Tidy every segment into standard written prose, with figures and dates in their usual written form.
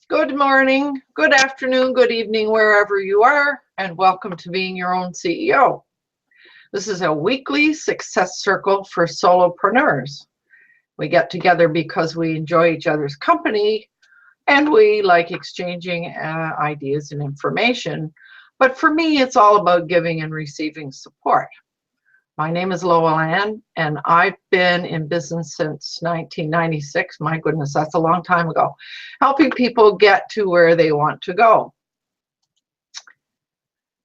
Good morning, good afternoon, good evening, wherever you are, and welcome to Being Your Own CEO. This is a weekly success circle for solopreneurs. We get together because we enjoy each other's company and we like exchanging ideas and information. But for me, it's all about giving and receiving support. My name is Lowell Ann, and I've been in business since 1996. My goodness, that's a long time ago, helping people get to where they want to go.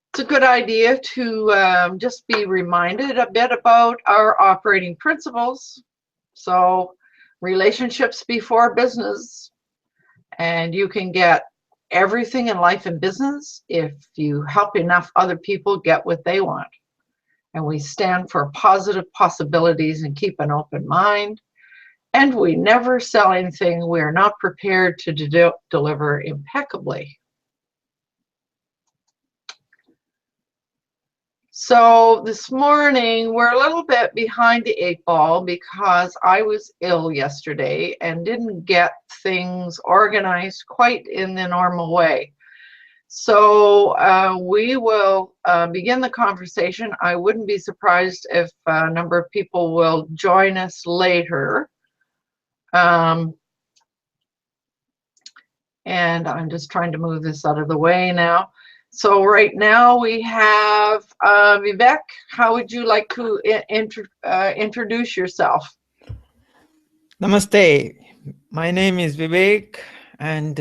It's a good idea to just be reminded a bit about our operating principles. So, relationships before business, and you can get everything in life and business if you help enough other people get what they want. And we stand for positive possibilities and keep an open mind. And we never sell anything we are not prepared to deliver impeccably. So this morning, we're a little bit behind the 8 ball because I was ill yesterday and didn't get things organized quite in the normal way. So we will begin the conversation. I wouldn't be surprised if a number of people will join us later. And I'm just trying to move this out of the way now. So right now we have Vivek. How would you like to introduce yourself? Namaste. My name is Vivek, and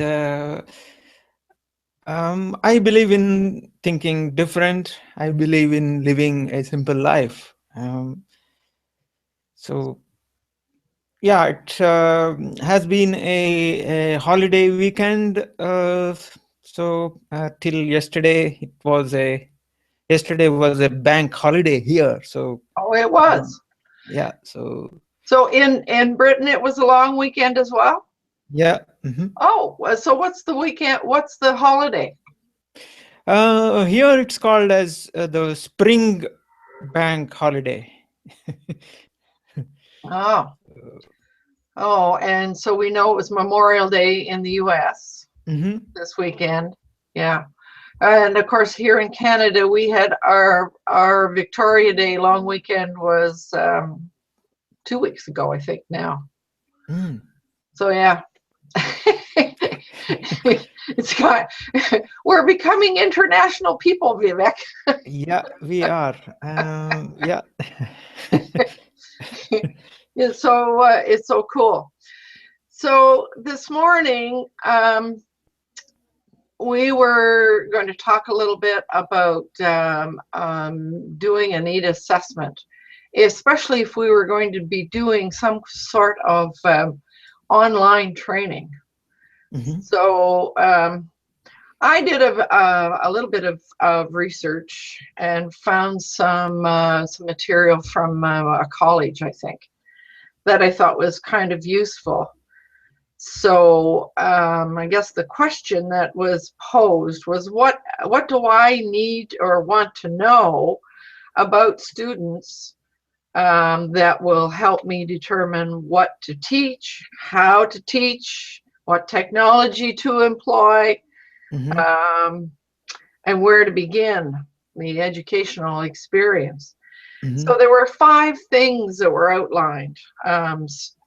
I believe in thinking different. I believe in living a simple life. So, yeah, it has been a holiday weekend. Till yesterday, yesterday was a bank holiday here. So, Oh, it was. Yeah. So in Britain, it was a long weekend as well? Yeah. Mm-hmm. Oh, so what's the weekend? What's the holiday? Here it's called as the spring bank holiday. Oh, and so we know it was Memorial Day in the US this weekend. Yeah. And of course, here in Canada, we had our Victoria Day long weekend was 2 weeks ago, I think now. So yeah. We're becoming international people, Vivek. Yeah, we are. Yeah. It's so cool. So this morning, we were going to talk a little bit about doing a need assessment, especially if we were going to be doing some sort of online training. So I did a little bit of research and found some material from a college, I think, that I thought was kind of useful. So I guess the question that was posed was, what do I need or want to know about students that will help me determine what to teach, how to teach, what technology to employ, and where to begin the educational experience. So there were 5 things that were outlined.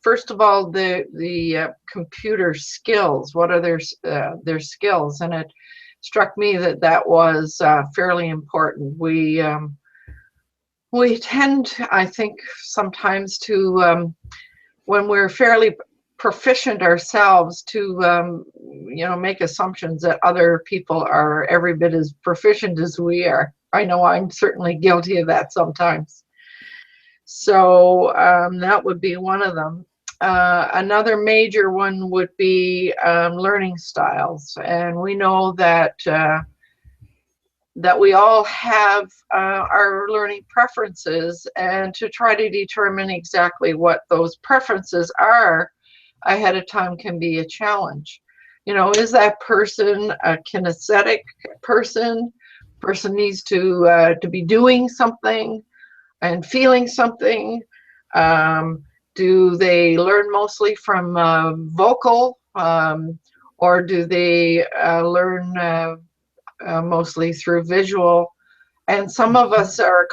First of all, the computer skills. What are their skills? And it struck me that was fairly important. We tend, I think, sometimes to, when we're fairly proficient ourselves, to make assumptions that other people are every bit as proficient as we are. I know I'm certainly guilty of that sometimes. So that would be one of them. Another major one would be learning styles, and we know that we all have our learning preferences, and to try to determine exactly what those preferences are ahead of time can be a challenge. Is that person a kinesthetic person? Person needs to be doing something and feeling something. Do they learn mostly from vocal or do they learn mostly through visual? And some of us are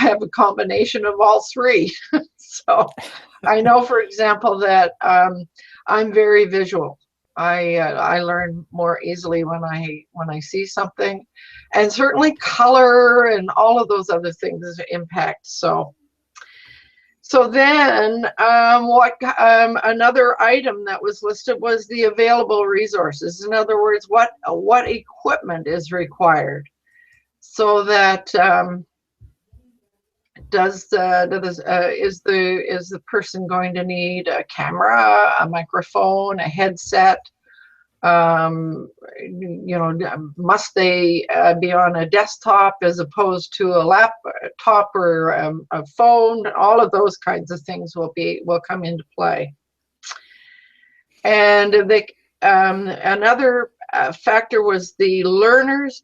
have a combination of all three. So I know, for example, that I'm very visual. I learn more easily when I see something, and certainly color and all of those other things impact. So then, another item that was listed was the available resources. In other words, what equipment is required, so that is the person going to need a camera, a microphone, a headset? Must they be on a desktop as opposed to a laptop or a phone? All of those kinds of things will come into play. And another factor was the learner's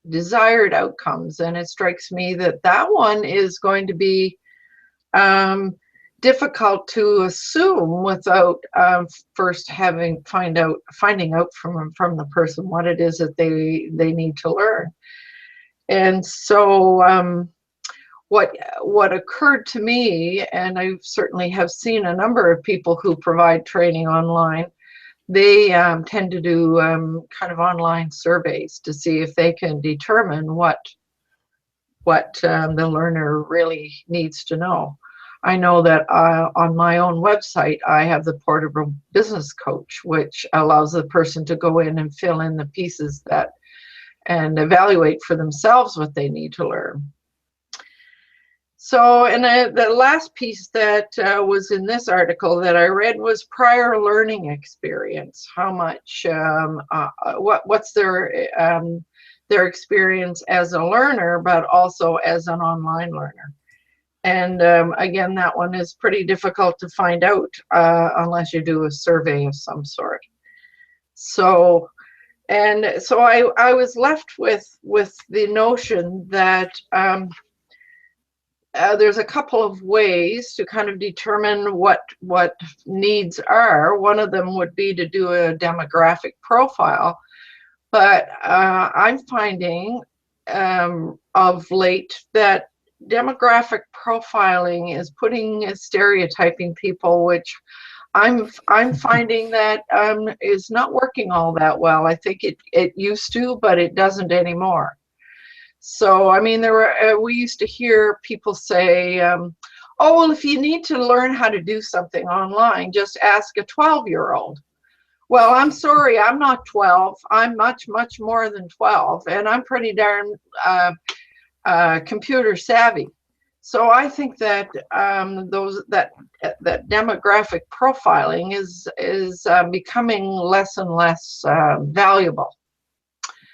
desired outcomes, and it strikes me that one is going to be difficult to assume without first finding out from the person what it is that they need to learn. And so what occurred to me, and I certainly have seen a number of people who provide training online, they tend to do kind of online surveys to see if they can determine what the learner really needs to know. I know that on my own website, I have the portable business coach, which allows the person to go in and fill in the pieces and evaluate for themselves what they need to learn. So, and the last piece that was in this article that I read was prior learning experience. How much, what's their experience as a learner, but also as an online learner. And again, that one is pretty difficult to find out unless you do a survey of some sort. So I was left with the notion that there's a couple of ways to kind of determine what needs are. One of them would be to do a demographic profile, but I'm finding of late that demographic profiling is stereotyping people, which I'm finding that is not working all that well. I think it used to, but it doesn't anymore. So I mean, we used to hear people say, "Oh, well, if you need to learn how to do something online, just ask a 12-year-old." Well, I'm sorry, I'm not 12. I'm much more than 12, and I'm pretty darn computer savvy. So I think that that demographic profiling is becoming less and less valuable.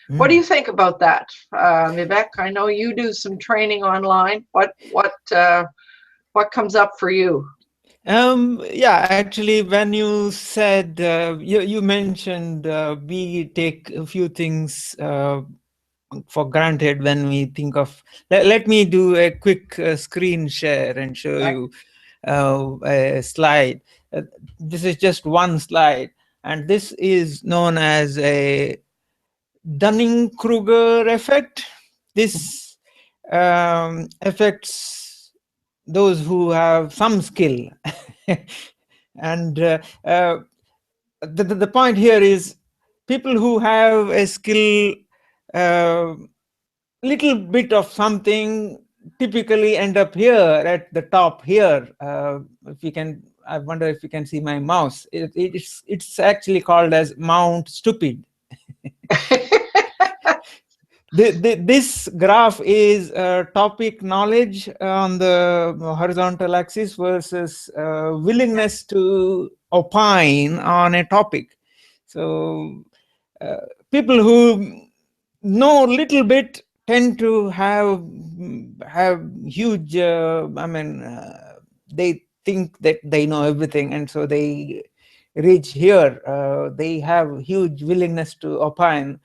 What do you think about that, Vivek? I know you do some training online. What comes up for you? Yeah, actually, when you said you mentioned we take a few things for granted when we think of. Let me do a quick screen share and show you a slide. This is just one slide, and this is known as a Dunning-Kruger effect. This affects those who have some skill. And the point here is people who have a skill, little bit of something, typically end up here at the top here. If you can, I wonder if you can see my mouse. It's actually called as Mount Stupid. This graph is topic knowledge on the horizontal axis versus willingness to opine on a topic. So people who know little bit tend to have huge, they think that they know everything, and so they reach here. They have huge willingness to opine.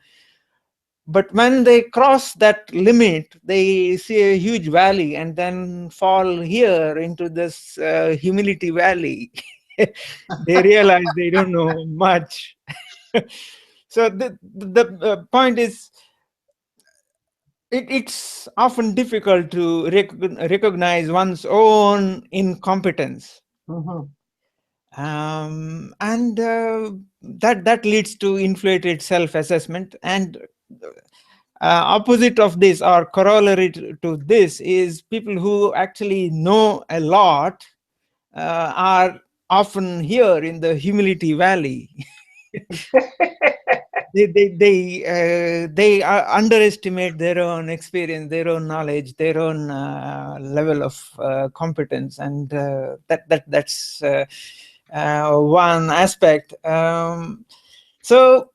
But when they cross that limit, they see a huge valley and then fall here into this humility valley. They realize they don't know much. So the point is, it's often difficult to recognize one's own incompetence, Mhm. and that leads to inflated self-assessment. And opposite of this, or corollary to this, is people who actually know a lot are often here in the humility valley. They underestimate their own experience, their own knowledge, their own level of competence, and that's one aspect. So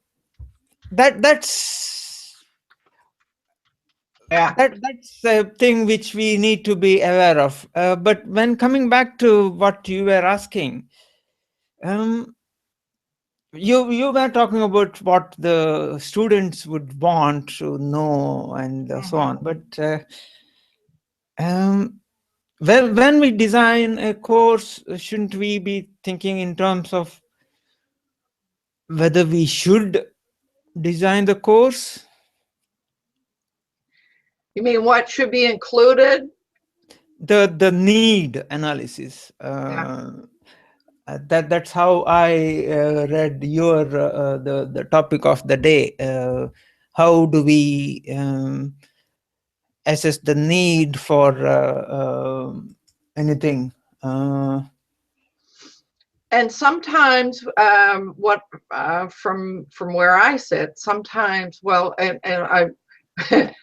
that's Yeah. that's a thing which we need to be aware of. But when coming back to what you were asking, um, you were talking about what the students would want to know and so Mhm. on. But um, when we design a course, shouldn't we be thinking in terms of whether we should design the course? You mean what should be included? The need analysis. Yeah. That's how I read your the topic of the day. How do we assess the need for anything? And sometimes, what from where I sit, sometimes, well, and I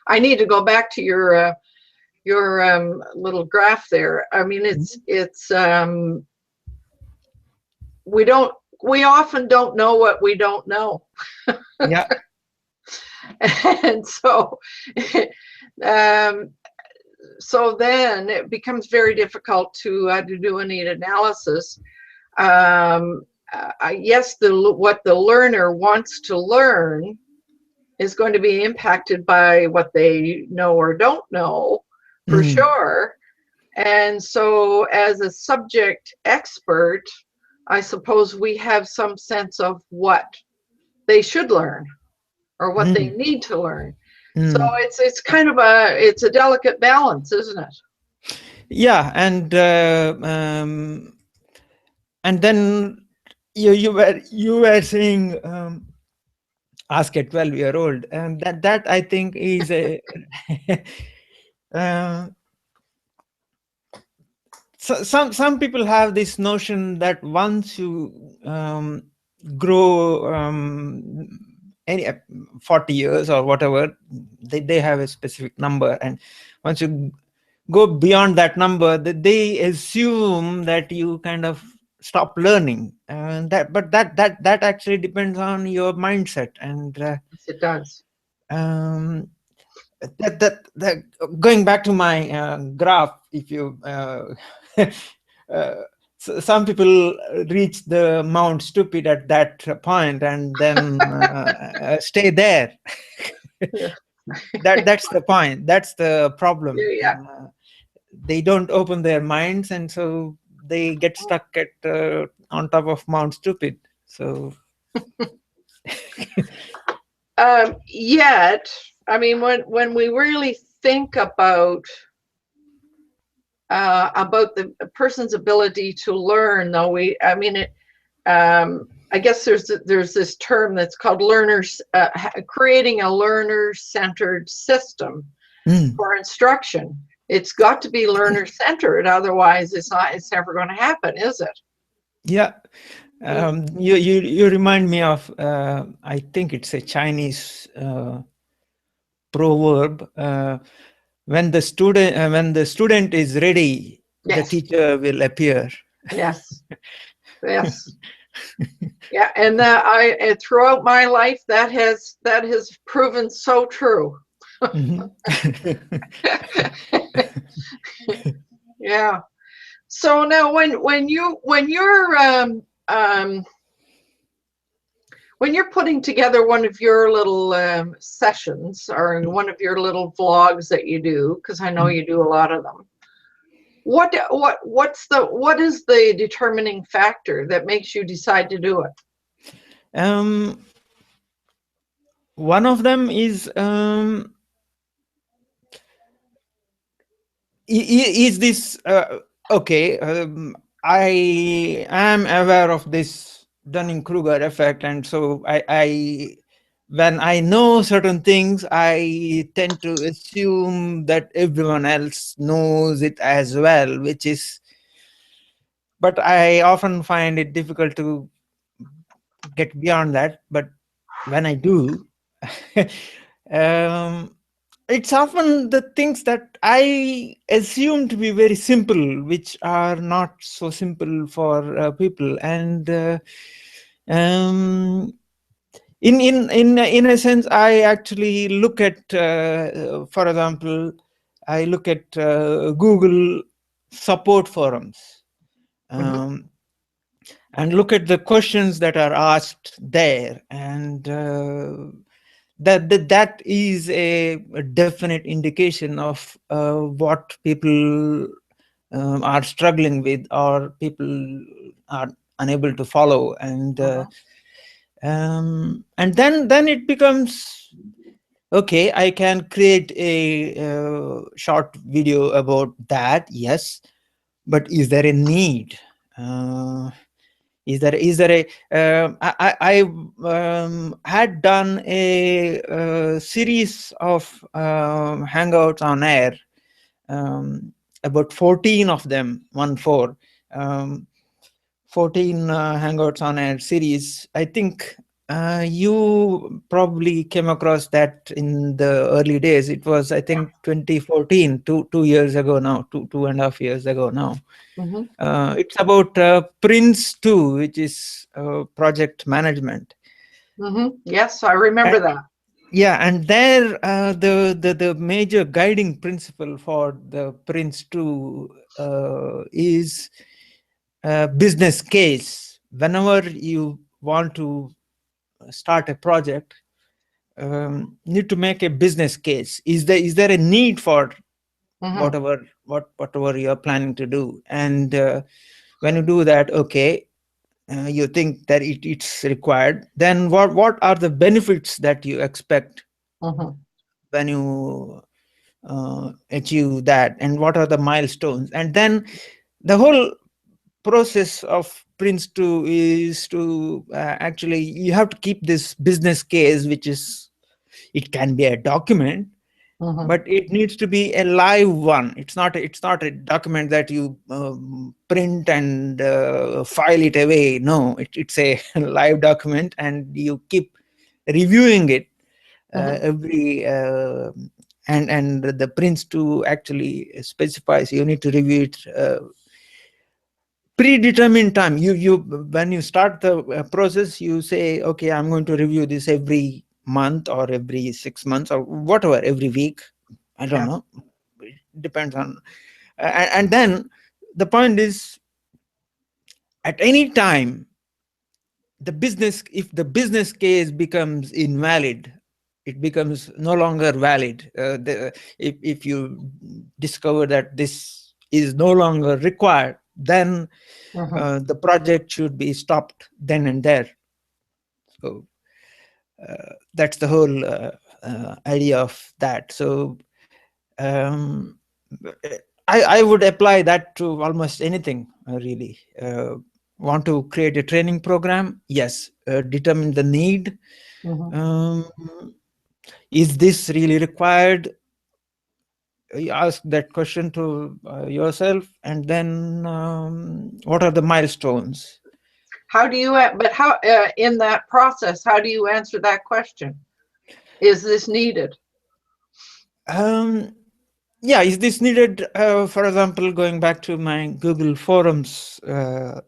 I need to go back to your little graph there. I mean, it's we don't we often don't know what we don't know. Yeah. And so um, so then it becomes very difficult to do a need analysis. Yes, what the learner wants to learn is going to be impacted by what they know or don't know, for Mm. sure. And so as a subject expert, I suppose we have some sense of what they should learn or what they Mm. need to learn. So Mm. it's kind of a delicate balance, isn't it? Yeah, and then you were saying, ask a 12-year-old, and that I think is a uh, so some people have this notion that once you grow any 40 years or whatever, they have a specific number, and once you go beyond that number, they assume that you kind of stop learning, and that actually depends on your mindset. And Yes, it does. um, that going back to my graph, if you uh, some people reach the Mount Stupid at that point and then stay there. Yeah. That's the point. That's the problem. Yeah. They don't open their minds, and so they get stuck at on top of Mount Stupid. So Yet, I mean, when we really think about the person's ability to learn, though, I mean, I guess there's this term that's called creating a learner-centered system for instruction. It's got to be learner-centered, otherwise it's never going to happen, is it? yeah. You remind me of I think it's a Chinese proverb. When the student is ready, the Yes, teacher will appear. yes, yes. Yeah, and throughout my life that has proven so true. Mhm. Yeah. So now when you're putting together one of your little sessions or one of your little vlogs that you do, because I know you do a lot of them, what is the determining factor that makes you decide to do it? One of them is is this okay? I am aware of this Dunning-Kruger effect, and so I when I know certain things, I tend to assume that everyone else knows it as well, which is. But I often find it difficult to get beyond that. But when I do, um, it's often the things that I assume to be very simple, which are not so simple for people. And um, in a sense, I actually look at, for example, I look at Google support forums. Mhm. Um, and look at the questions that are asked there, and that is a definite indication of what people are struggling with, or people are unable to follow. Mhm. And then it becomes okay, I can create a short video about that, yes, but is there a need? uh, is there a I had done a, series of hangouts on air, um, about 14 of them, 1 4, 14 hangouts on air series. I think you probably came across that in the early days. It was, I Yeah. think, 2014, 2 years ago now, 2.5 years ago now. Mhm. It's about Prince 2, which is project management. Mhm. Yes, I Uh, remember that. yeah, and there the major guiding principle for the Prince 2 is business case. Whenever you want to start a project, need to make a business case. Is there a need for Mhm. whatever you're planning to do? And when you do that, okay, you think that it's required, then what are the benefits that you expect Mhm. when you achieve that, and what are the milestones? And then the whole process of Prince 2 is to actually, you have to keep this business case, which is, it can be a document, Mhm. but it needs to be a live one. It's not a document that you print and file it away. No, it's a live document, and you keep reviewing it Mhm. every and the Prince 2 actually specifies you need to review it predetermined time. You when you start the process, you say, okay, I'm going to review this every month or every 6 months or whatever, every week, I don't Yeah. know, it depends on and then the point is, at any time, the business if the business case becomes invalid, it becomes no longer valid. If you discover that this is no longer required, then Mhm. the project should be stopped then and there. So that's the whole idea of that. So um, I would apply that to almost anything, really. Want to create a training program? Yes. Determine the need. Mhm. Um, is this really required? You ask that question to yourself, and then what are the milestones? How do you, but how, in that process, how do you answer that question? Is this needed? Um, yeah, is this needed? For example, going back to my Google Forums uh,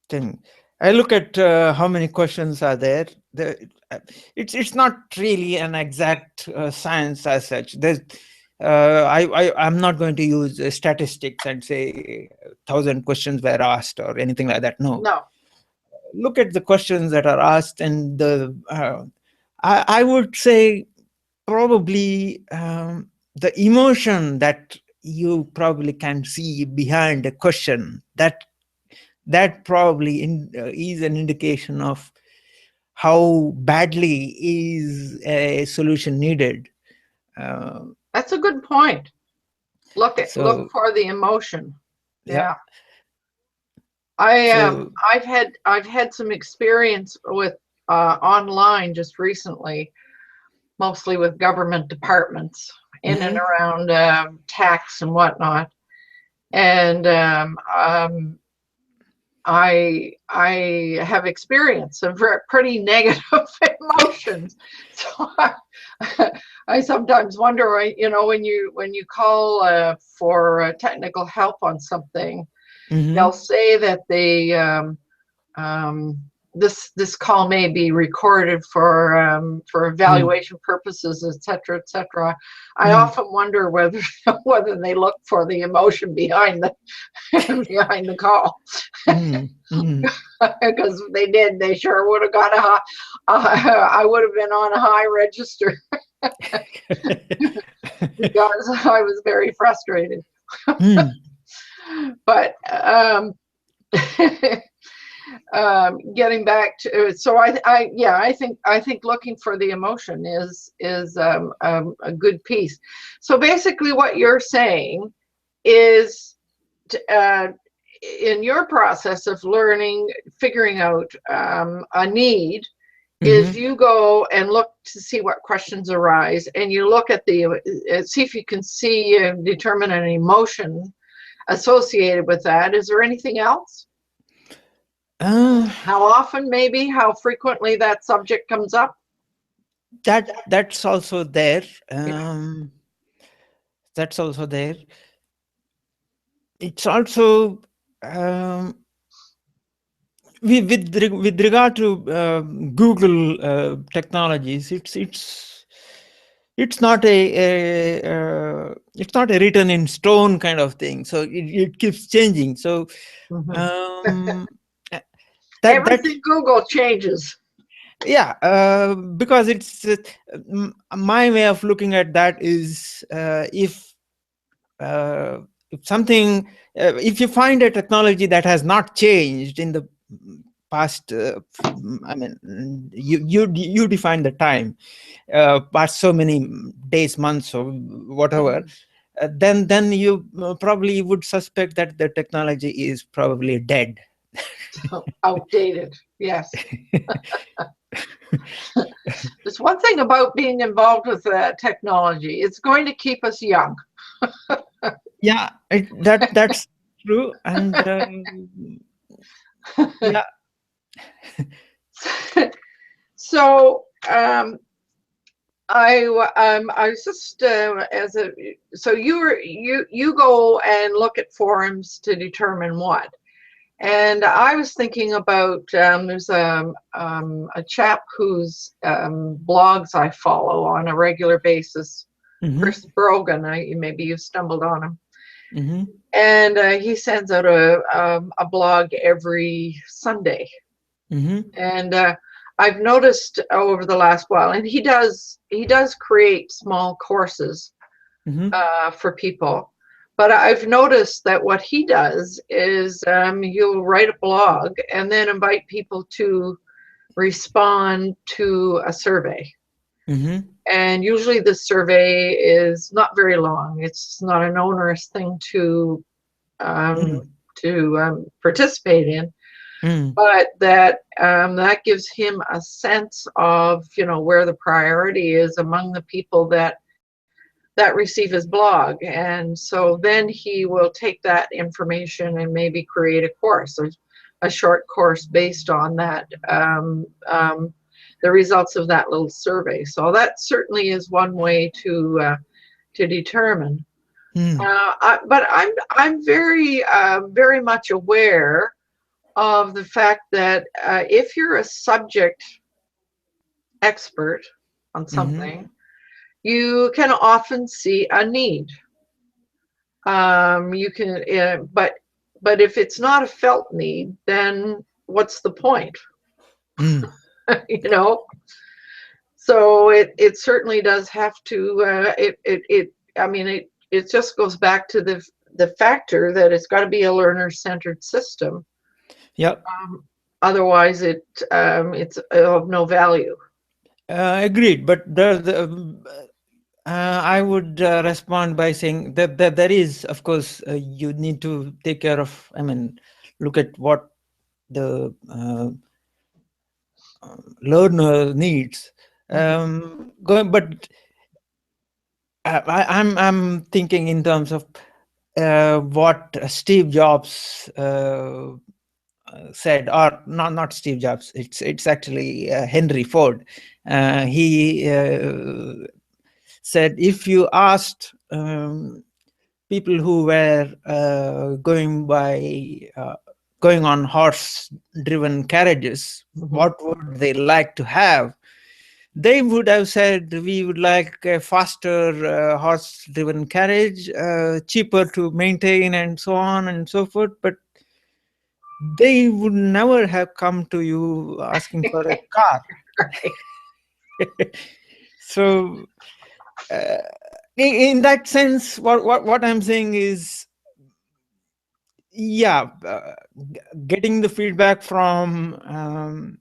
thing, I look at how many questions are there. It's not really an exact science as such. I'm not going to use statistics and say 1,000 questions were asked or anything like that. No, No. look at the questions that are asked, and I would say probably the emotion that you probably can see behind a question, that probably is an indication of how badly is a solution needed. That's a good point. Look So for the emotion. yeah. Yeah. So I've had some experience with online just recently, mostly with government departments in and around tax and whatnot. And I have experienced some pretty negative emotions. So I sometimes wonder, when you call for technical help on something, they'll say that this call may be recorded for evaluation purposes, etc., etc. I often wonder whether they look for the emotion behind the call. Because if they did, they sure would have got I would have been on a high register because I was very frustrated. But getting back to, so I think looking for the emotion is a good piece. So basically, what you're saying is, in your process of learning, figuring out a need, is you go and look to see what questions arise, and you look at see if you can see and determine an emotion associated with that. Is there anything else? How often, maybe? How frequently that subject comes up? That's also there. That's also there. It's also with regard to Google technologies. It's not it's not a written in stone kind of thing. So it keeps changing. So everything Google changes. Yeah, because it's my way of looking at that is if something, if you find a technology that has not changed in the past, I mean, you define the time, past so many days, months, or whatever. Then you probably would suspect that the technology is probably dead. Outdated, yes. There's one thing about being involved with technology. It's going to keep us young. Yeah, that's true. And yeah. So I was just so you go and look at forums to determine what. And I was thinking about there's a chap whose blogs I follow on a regular basis, Chris Brogan. Maybe you stumbled on him. And he sends out a blog every Sunday. And I've noticed over the last while, and he does create small courses for people. But I've noticed that what he does is he'll write a blog and then invite people to respond to a survey. And usually the survey is not very long. It's not an onerous thing to participate in. But that gives him a sense of, where the priority is among the people that receive his blog. And so then he will take that information and maybe create a course, a short course based on that, the results of that little survey. So that certainly is one way to determine. But I'm very very much aware of the fact that if you're a subject expert on something, you can often see a need. You can, but if it's not a felt need, then what's the point? So it certainly does have to. It just goes back to the factor that it's got to be a learner-centered system. Yep. Otherwise, it's of no value. Agreed, but I would respond by saying that there is, of course, you need to take care of. I mean, look at what the learner needs. But I'm thinking in terms of what Steve Jobs said, or not Steve Jobs. It's actually Henry Ford. He said, if you asked people who were going on horse-driven carriages, what would they like to have? They would have said, we would like a faster horse-driven carriage, cheaper to maintain, and so on and so forth. But they would never have come to you asking for a car. So, in that sense, what I'm saying is, yeah, getting the feedback from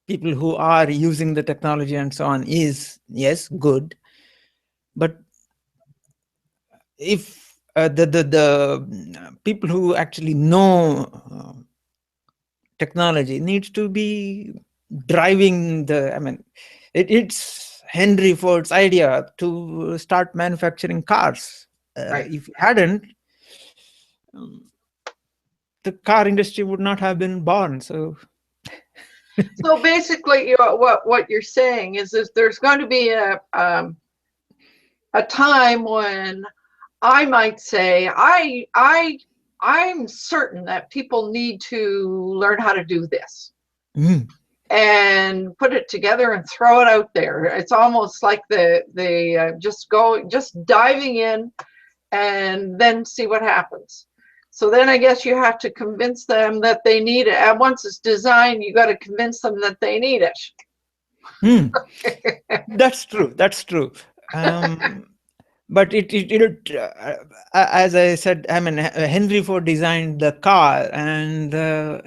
people who are using the technology and so on is, yes, good. But if the people who actually know technology needs to be driving the, I mean, it's Henry Ford's idea to start manufacturing cars. Right. If he hadn't, the car industry would not have been born. So Basically, what you're saying is there's going to be a time when I might say I'm certain that people need to learn how to do this and put it together and throw it out there. It's almost like just diving in and then see what happens. So then I guess you have to convince them that they need it. And once it's designed, you got to convince them that they need it. That's true. That's true. But as I said, I mean, Henry Ford designed the car, and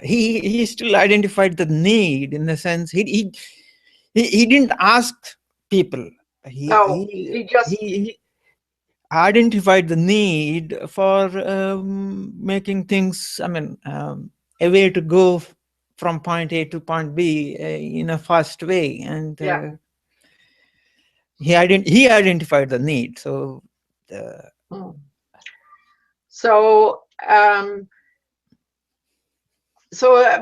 he still identified the need, in the sense he didn't ask people. He identified the need for making things, I mean, a way to go from point A to point B in a fast way, and he identified the need. So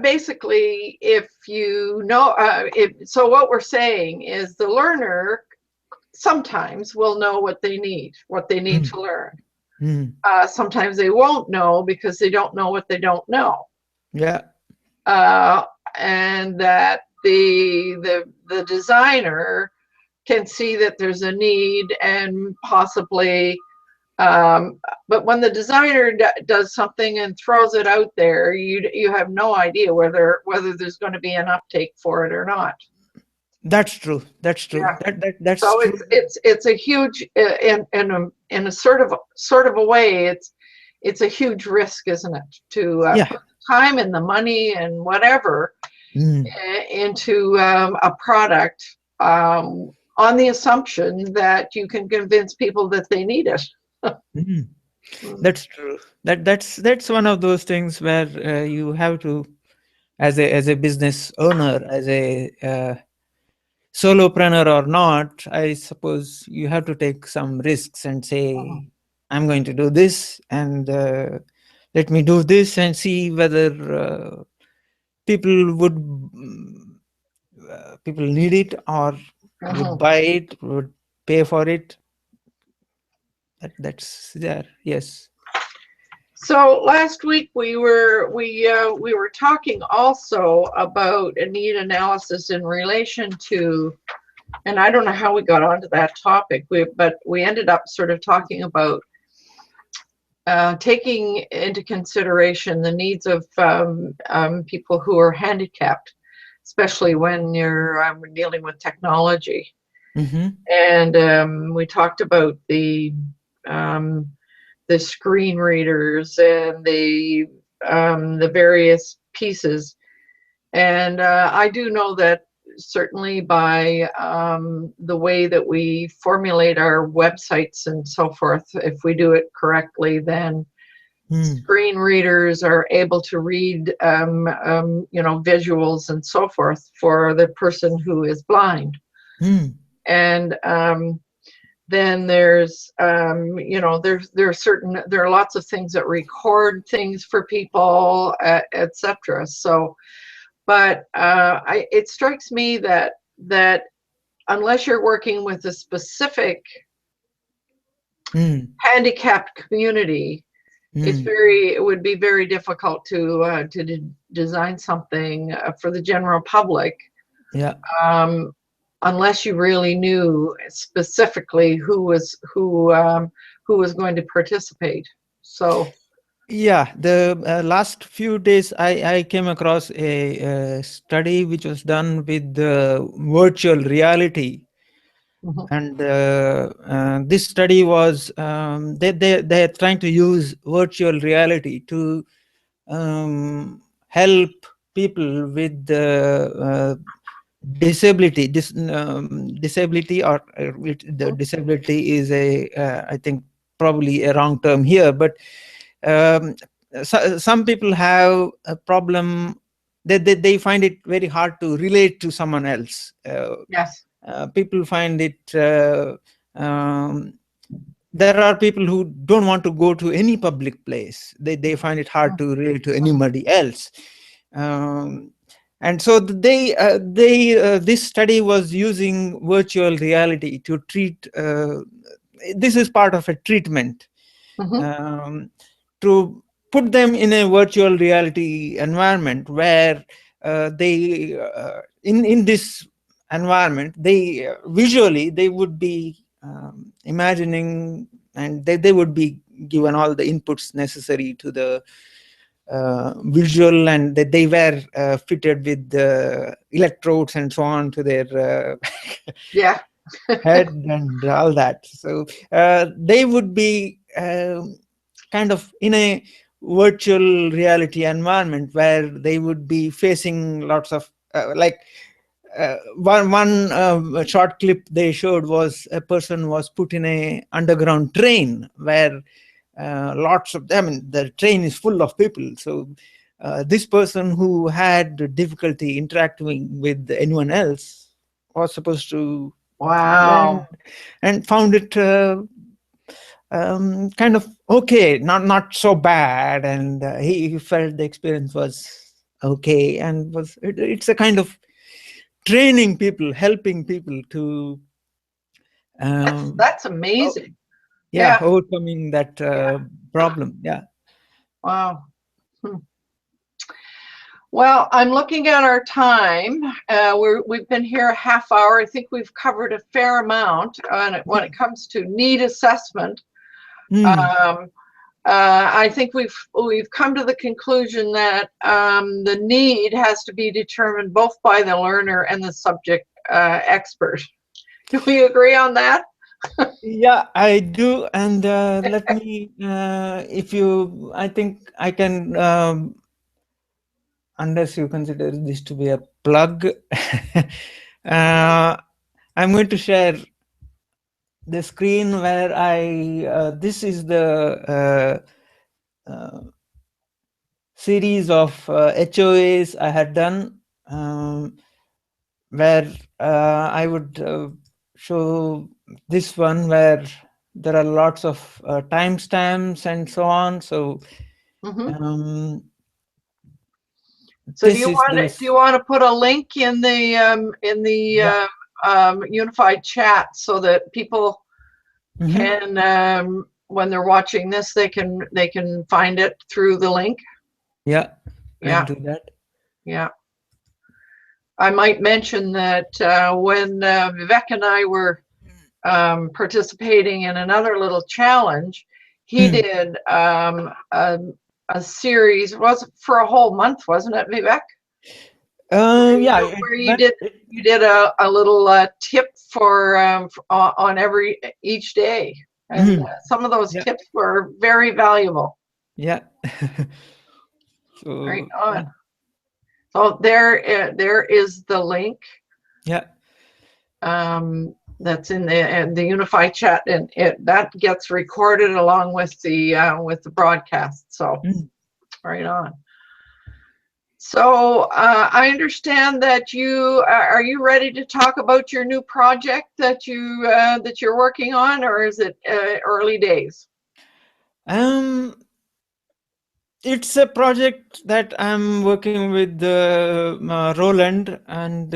basically, if you know, so what we're saying is the learner sometimes will know what they need to learn. Sometimes they won't know because they don't know what they don't know. Yeah. And that the designer can see that there's a need and possibly, but when the designer does something and throws it out there, you have no idea whether there's going to be an uptake for it or not. That's true. That's true. Yeah. That's so true. It's a huge, in a sort of a way, it's a huge risk, isn't it, to put time and the money and whatever into a product on the assumption that you can convince people that they need it. That's true. That's one of those things where you have to, as a business owner, as a solopreneur or not, I suppose you have to take some risks and say, I'm going to do this, and let me do this and see whether people need it, or would buy it, would pay for it. That's there. Yes. So last week we were talking also about a need analysis in relation to, and I don't know how we got onto that topic, but we ended up sort of talking about taking into consideration the needs of people who are handicapped, especially when you're dealing with technology. And we talked about the screen readers and the various pieces And I do know that certainly by the way that we formulate our websites and so forth, if we do it correctly, then screen readers are able to read, visuals and so forth for the person who is blind. And then there's, there are lots of things that record things for people, etc. So, but it strikes me that unless you're working with a specific handicapped community, it would be very difficult to design something for the general public. Yeah. Unless you really knew specifically who was going to participate. So yeah, the last few days I came across a study which was done with virtual reality. And this study was they're trying to use virtual reality to help people with disability. Disability, or the disability is I think probably a wrong term here, but some people have a problem that they find it very hard to relate to someone else. Yes. People find it there are people who don't want to go to any public place. They find it hard to relate to anybody else. And so this study was using virtual reality to treat, this is part of a treatment, to put them in a virtual reality environment where they in this environment, they visually they would be imagining, and they would be given all the inputs necessary to the visual, and that they were fitted with electrodes and so on to their yeah head and all that. So they would be kind of in a virtual reality environment where they would be facing lots of one short clip they showed was a person was put in a underground train where lots of them, the train is full of people. So this person who had difficulty interacting with anyone else was supposed to wow and found it kind of okay, not so bad, and he felt the experience was okay, and it's a kind of training people, helping people to that's amazing. overcoming that problem. Wow. Well, I'm looking at our time. We've been here a half hour. I think we've covered a fair amount when it comes to need assessment. I think we've come to the conclusion that the need has to be determined both by the learner and the subject expert. Do we agree on that? Yeah, I do. And let me, I think I can, unless you consider this to be a plug, I'm going to share the screen where this is the series of HOAs I had done, where I would show this one where there are lots of timestamps and so on. So, so do you want to put a link in the unified chat so that people can, when they're watching this, they can find it through the link? Yeah, I'll do that. Yeah. I might mention that when Vivek and I were participating in another little challenge, he did a series, was for a whole month, wasn't it, Vivek? Where you did a little tip for on each day, and some of those tips were very valuable. Yeah. So, right on. So there is the link. Yeah. That's in the unified chat, and that gets recorded along with the broadcast. So right on. So I understand that you are you ready to talk about your new project that you're working on, or is it early days? It's a project that I'm working with Roland, and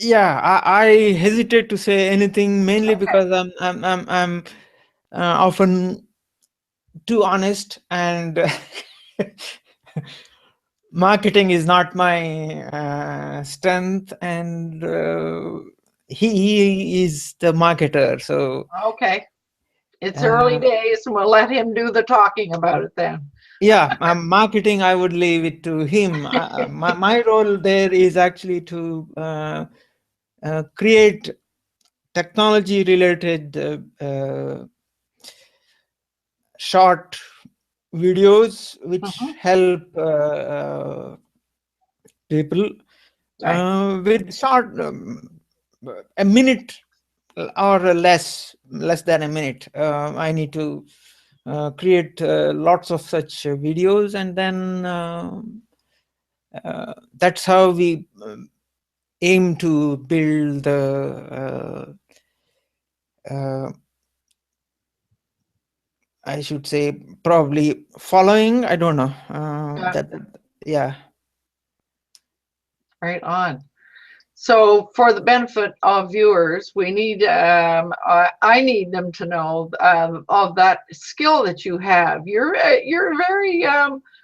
yeah, I hesitate to say anything, mainly Okay. because I'm often too honest, and marketing is not my strength, and he is the marketer. So Okay. It's early days, and we'll let him do the talking about it then. yeah, marketing, I would leave it to him. My role there is actually to create technology related short videos which help people Right. with short, a minute or less than a minute. I need to create lots of such videos, and then that's how we aim to build the I should say probably following. I don't know. Yeah. Right on. So for the benefit of viewers, we need I need them to know of that skill that you have. You're very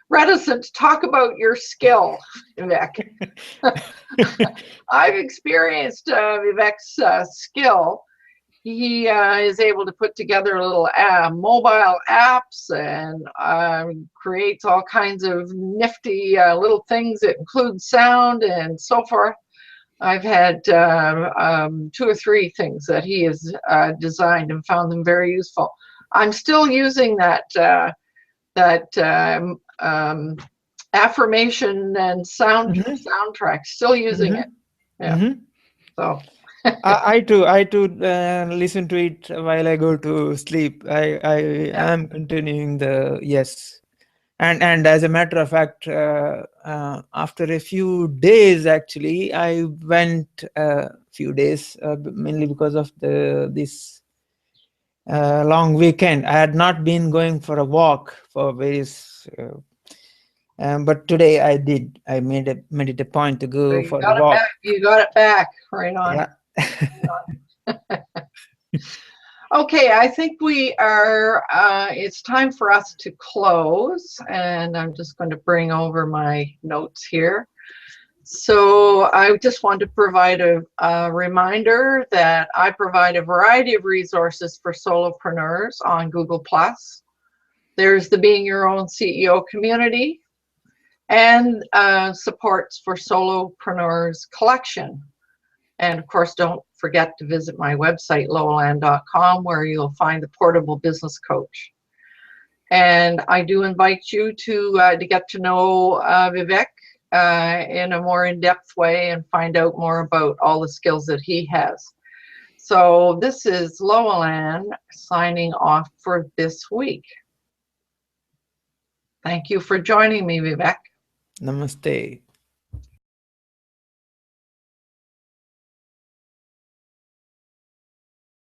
reticent to talk about your skill, Vivek. I've experienced Vivek's skill. He is able to put together little mobile apps and creates all kinds of nifty little things that include sound and so forth. I've had 2 or 3 things that he has designed and found them very useful. I'm still using that affirmation and soundtrack. Still using it. Yeah. So. I too listen to it while I go to sleep. I am continuing the yes, and as a matter of fact, after a few days, actually, I went a few days mainly because of this long weekend. I had not been going for a walk for various. But today I did. I made it a point to So go you for a got it walk. back. You got it back. Right on. Yeah. Okay, I think we are, it's time for us to close, and I'm just going to bring over my notes here. So I just want to provide a reminder that I provide a variety of resources for solopreneurs on Google+. There's the Being Your Own CEO community, and supports for solopreneurs collection. And of course, don't forget to visit my website, loweland.com, where you'll find the portable business coach. And I do invite you to get to know Vivek in a more in-depth way and find out more about all the skills that he has. So this is Loweland signing off for this week. Thank you for joining me, Vivek. Namaste.